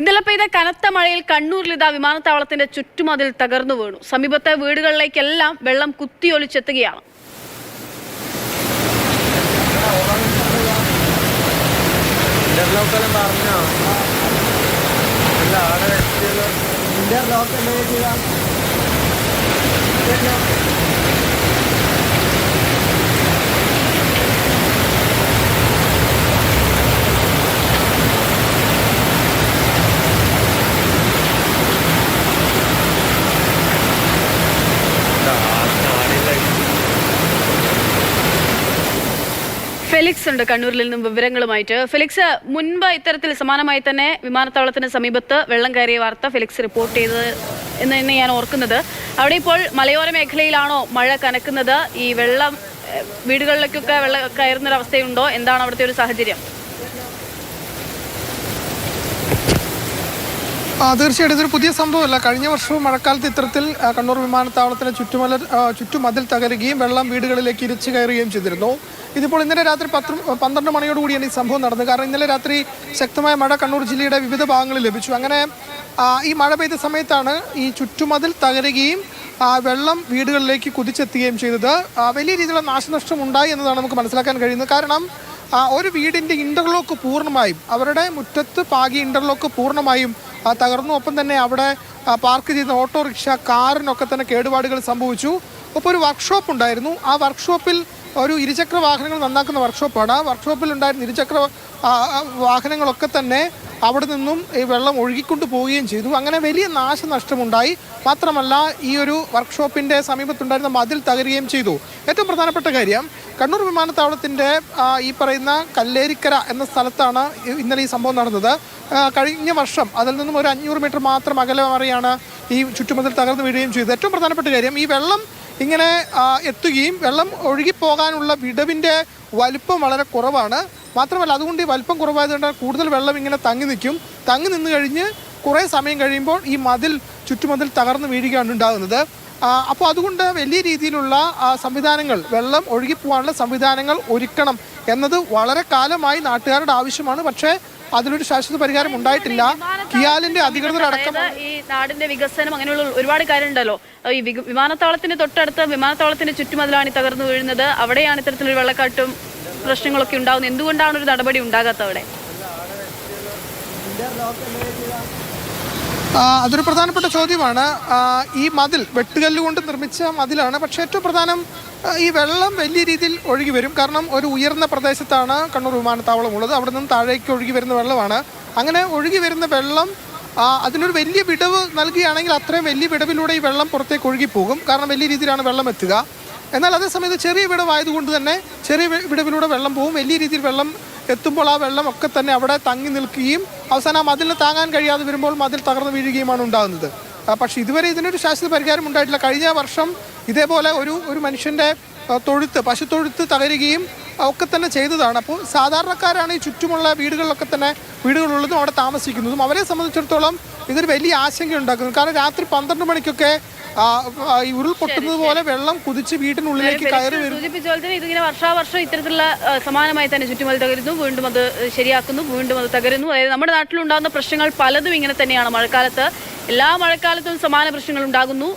ഇന്നലെ പെയ്ത കനത്ത മഴയിൽ കണ്ണൂരിലിതാ വിമാനത്താവളത്തിന്റെ ചുറ്റുമതിൽ തകർന്നു വീണു. സമീപത്തെ വീടുകളിലേക്കെല്ലാം വെള്ളം കുത്തിയൊലിച്ചെത്തുകയാണ്. ഫെലിക്സ് ഉണ്ട് കണ്ണൂരിൽ നിന്നും വിവരങ്ങളുമായിട്ട്. ഫെലിക്സ്, മുൻപ് ഇത്തരത്തിൽ സമാനമായി തന്നെ വിമാനത്താവളത്തിന് സമീപത്ത് വെള്ളം കയറിയ വാർത്ത ഫെലിക്സ് റിപ്പോർട്ട് ചെയ്തത് എന്ന് തന്നെ ഞാൻ ഓർക്കുന്നത്. അവിടെ ഇപ്പോൾ മലയോര മേഖലയിലാണോ മഴ കനക്കുന്നത്? ഈ വെള്ളം വീടുകളിലേക്കൊക്കെ വെള്ളം കയറുന്നൊരവസ്ഥയുണ്ടോ? എന്താണ് അവിടുത്തെ ഒരു സാഹചര്യം? തീർച്ചയായിട്ടും ഇതൊരു പുതിയ സംഭവമല്ല. കഴിഞ്ഞ വർഷവും മഴക്കാലത്ത് ഇത്തരത്തിൽ കണ്ണൂർ വിമാനത്താവളത്തിന് ചുറ്റുമതിൽ തകരുകയും വെള്ളം വീടുകളിലേക്ക് ഇരച്ചു കയറുകയും ചെയ്തിരുന്നു. ഇതിപ്പോൾ ഇന്നലെ രാത്രി 12 മണിയോടുകൂടിയാണ് ഈ സംഭവം നടന്നത്. കാരണം ഇന്നലെ രാത്രി ശക്തമായ മഴ കണ്ണൂർ ജില്ലയുടെ വിവിധ ഭാഗങ്ങളിൽ ലഭിച്ചു. അങ്ങനെ ഈ മഴ പെയ്ത സമയത്താണ് ഈ ചുറ്റുമതിൽ തകരുകയും വെള്ളം വീടുകളിലേക്ക് കുതിച്ചെത്തുകയും ചെയ്തത്. വലിയ രീതിയിലുള്ള നാശനഷ്ടം ഉണ്ടായി എന്നതാണ് നമുക്ക് മനസ്സിലാക്കാൻ കഴിയുന്നത്. കാരണം ഒരു വീടിൻ്റെ ഇൻ്റർലോക്ക് പൂർണ്ണമായും, അവരുടെ മുറ്റത്ത് പാകിയ ഇൻ്റർലോക്ക് പൂർണ്ണമായും തകർന്നു. ഒപ്പം തന്നെ അവിടെ പാർക്ക് ചെയ്ത ഓട്ടോറിക്ഷ, കാറിനൊക്കെ തന്നെ കേടുപാടുകൾ സംഭവിച്ചു. ഒപ്പം ഒരു വർക്ക്ഷോപ്പ് ഉണ്ടായിരുന്നു. ആ വർക്ക്ഷോപ്പിൽ ഒരു ഇരുചക്ര വാഹനങ്ങൾ നന്നാക്കുന്ന വർക്ക്ഷോപ്പാണ്. ആ വർക്ക്ഷോപ്പിൽ ഉണ്ടായിരുന്ന ഇരുചക്ര വാഹനങ്ങളൊക്കെ തന്നെ അവിടെ നിന്നും ഈ വെള്ളം ഒഴുകിക്കൊണ്ട് പോവുകയും ചെയ്തു. അങ്ങനെ വലിയ നാശനഷ്ടമുണ്ടായി. മാത്രമല്ല ഈ ഒരു വർക്ക്ഷോപ്പിൻ്റെ സമീപത്തുണ്ടായിരുന്ന മതിൽ തകരുകയും ചെയ്തു. ഏറ്റവും പ്രധാനപ്പെട്ട കാര്യം, കണ്ണൂർ വിമാനത്താവളത്തിൻ്റെ ഈ പറയുന്ന കല്ലേരിക്കര എന്ന സ്ഥലത്താണ് ഇന്നലെ ഈ സംഭവം നടന്നത്. കഴിഞ്ഞ വർഷം അതിൽ നിന്നും ഒരു 500 മീറ്റർ മാത്രം അകലെ മാറിയാണ് ഈ ചുറ്റുമതിൽ തകർന്നു വീഴുകയും ചെയ്തത്. ഏറ്റവും പ്രധാനപ്പെട്ട കാര്യം, ഈ വെള്ളം ഇങ്ങനെ എത്തുകയും വെള്ളം ഒഴുകിപ്പോകാനുള്ള വിടവിൻ്റെ വലിപ്പം വളരെ കുറവാണ്. മാത്രമല്ല അതുകൊണ്ട് ഈ വലിപ്പം കുറവായതുകൊണ്ട് കൂടുതൽ വെള്ളം ഇങ്ങനെ തങ്ങി നിന്ന് കഴിഞ്ഞ് കുറേ സമയം കഴിയുമ്പോൾ ഈ ചുറ്റുമതിൽ തകർന്നു വീഴുകയാണ് ഉണ്ടാകുന്നത്. അപ്പോൾ അതുകൊണ്ട് വലിയ രീതിയിലുള്ള സംവിധാനങ്ങൾ, വെള്ളം ഒഴുകിപ്പോകാനുള്ള സംവിധാനങ്ങൾ ഒരുക്കണം എന്നത് വളരെ കാലമായി നാട്ടുകാരുടെ ആവശ്യമാണ്. പക്ഷേ അതിനൊരു ശാശ്വത പരിഹാരം ഉണ്ടായിട്ടില്ല. കിയാലിന്റെ അധികൃതരടക്കം ഈ നാടിന്റെ വികസനം അങ്ങനെയുള്ള ഒരുപാട് കാര്യമുണ്ടല്ലോ. ഈ വിമാനത്താവളത്തിന് തൊട്ടടുത്ത് വിമാനത്താവളത്തിന്റെ ചുറ്റുമതിലാണ് തകർന്നു വീഴുന്നത്. അവിടെയാണ് ഇത്തരത്തിലൊരു വെള്ളക്കാട്ടും പ്രശ്നങ്ങളൊക്കെ ഉണ്ടാകുന്നത്. എന്തുകൊണ്ടാണ് ഒരു നടപടി ഉണ്ടാകാത്ത അവിടെ? അതൊരു പ്രധാനപ്പെട്ട ചോദ്യമാണ്. ഈ മതിൽ വെട്ടുകല്ലുകൊണ്ട് നിർമ്മിച്ച മതിലാണ്. പക്ഷേ ഏറ്റവും പ്രധാനം, ഈ വെള്ളം വലിയ രീതിയിൽ ഒഴുകി വരും. കാരണം ഒരു ഉയർന്ന പ്രദേശത്താണ് കണ്ണൂർ വിമാനത്താവളം ഉള്ളത്. അവിടെ നിന്ന് താഴേക്ക് ഒഴുകി വരുന്ന വെള്ളമാണ്. അങ്ങനെ ഒഴുകി വരുന്ന വെള്ളം അതിനൊരു വലിയ വിടവ് നൽകുകയാണെങ്കിൽ അത്രയും വലിയ വിടവിലൂടെ ഈ വെള്ളം പുറത്തേക്ക് ഒഴുകിപ്പോകും. കാരണം വലിയ രീതിയിലാണ് വെള്ളം എത്തുക. എന്നാൽ അതേസമയത്ത് ചെറിയ വിടവായതുകൊണ്ട് തന്നെ ചെറിയ വിടവിലൂടെ വെള്ളം പോകും. വലിയ രീതിയിൽ വെള്ളം എത്തുമ്പോൾ ആ വെള്ളം ഒക്കെ തന്നെ അവിടെ തങ്ങി നിൽക്കുകയും അവസാനം ആ മതിലിന് താങ്ങാൻ കഴിയാതെ വരുമ്പോൾ മതിൽ തകർന്നു വീഴുകയുമാണ് ഉണ്ടാകുന്നത്. പക്ഷേ ഇതുവരെ ഇതിനൊരു ശാശ്വത പരിഹാരം ഉണ്ടായിട്ടില്ല. കഴിഞ്ഞ വർഷം ഇതേപോലെ ഒരു മനുഷ്യൻ്റെ പശുത്തൊഴുത്ത് തകരുകയും ഒക്കെ തന്നെ ചെയ്തതാണ്. അപ്പോൾ സാധാരണക്കാരാണ് ഈ ചുറ്റുമുള്ള വീടുകളുള്ളതും അവിടെ താമസിക്കുന്നതും. അവരെ സംബന്ധിച്ചിടത്തോളം ഇതൊരു വലിയ ആശങ്ക ഉണ്ടാക്കുന്നു. കാരണം രാത്രി 12 മണിക്കൊക്കെ ഈ ഉരുൾപൊട്ടുന്നത് പോലെ വെള്ളം കുതിച്ച് വീട്ടിനുള്ളിലേക്ക് കയറി വരും. ഇതിങ്ങനെ വർഷാവർഷം ഇത്തരത്തിലുള്ള സമാനമായി തന്നെ ചുറ്റുമതിൽ തകരുന്നു, വീണ്ടും അത് ശരിയാക്കുന്നു, വീണ്ടും അത് തകരുന്നു. അതായത് നമ്മുടെ നാട്ടിലുണ്ടാകുന്ന പ്രശ്നങ്ങൾ പലതും ഇങ്ങനെ തന്നെയാണ്. മഴക്കാലത്ത് എല്ലാ മഴക്കാലത്തും സമാന പ്രശ്നങ്ങൾ ഉണ്ടാകുന്നു.